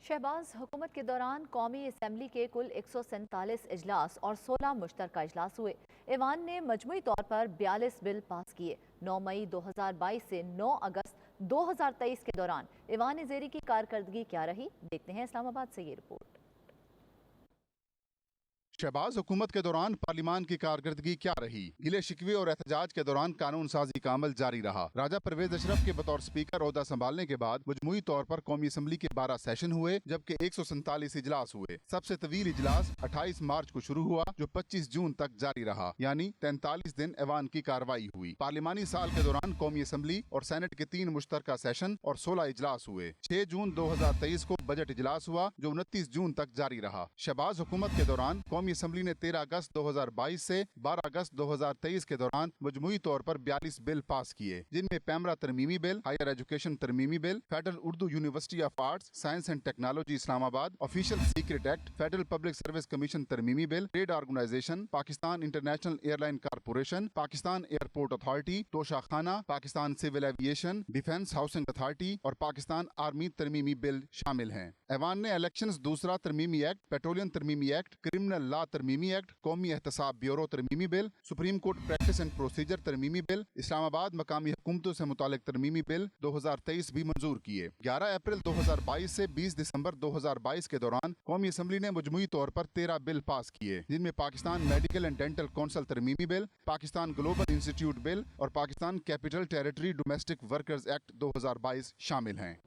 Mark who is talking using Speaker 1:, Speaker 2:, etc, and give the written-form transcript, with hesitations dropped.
Speaker 1: शहबाज हुकूमत के दौरान कौमी असम्बली के कुल 147 इजलास और 16 मुश्तरका इजलास हुए। ऐवान ने मजमूई तौर पर 42 बिल पास किए। 9 मई 2022 से 9 अगस्त 2023 के दौरान ऐवान ज़ेरी की कारकर्दगी क्या रही, देखते हैं इस्लामाबाद से ये रिपोर्ट।
Speaker 2: शहबाज हुकूमत के दौरान पार्लिमान की कारकर्दगी क्या रही? गिले शिकवे और एहतजाज के दौरान कानून साजी का अमल जारी रहा। राजा परवेज अशरफ के बतौर स्पीकर ओहदा संभालने के बाद मजमूई तौर पर कौमी असम्बली के 12 सेशन हुए, जबकि 147 इजलास हुए। सबसे तवील इजलास 28 मार्च को शुरू हुआ, जो 25 जून तक जारी रहा, यानी 43 दिन ऐवान की कार्रवाई हुई। पार्लिमानी साल के दौरान कौमी असम्बली और सेनेट के 3 मुश्तरका सेशन और 16 इजलास हुए। 6 जून 2023 को बजट इजलास हुआ, जो 29 जून तक जारी रहा। शहबाज हुकूमत के दौरान कौमी असम्बली ने 13 अगस्त 2022 से 12 अगस्त 2023 के दौरान मजमूई तौर पर 42 बिल पास किए, जिनमें पैमरा तरमीमी बिल, हायर एजुकेशन तरमीमी bill, federal Urdu university of arts, science and technology Islamabad, official secret act, federal public service commission तरमीमी bill, trade organisation, Pakistan international airline corporation, Pakistan airport authority, Toshakhana, Pakistan civil aviation, defence housing authority और Pakistan army तरमीमी bill शामिल हैं। ऐवान ने elections दूसरा तरमीमी act, petroleum तरमीमी act, criminal law तरमीमी act, कौमी एहतसाब ब्यूरो तरमीमी bill, supreme court practice and procedure तरमीमी बिल, इस्लामाबाद मकामी हुकूमतों से मुतालिक तरमीमी बिल 2023 भी मंजूर किए। 11 अप्रैल 2022 से 20 दिसंबर 2022 के दौरान कौमी असम्बली ने मजमूई तौर पर 13 बिल पास किए, जिनमें Pakistan medical and dental council तरमीमी bill, Pakistan global institute bill और Pakistan capital territory domestic workers act 2022 शामिल हैं।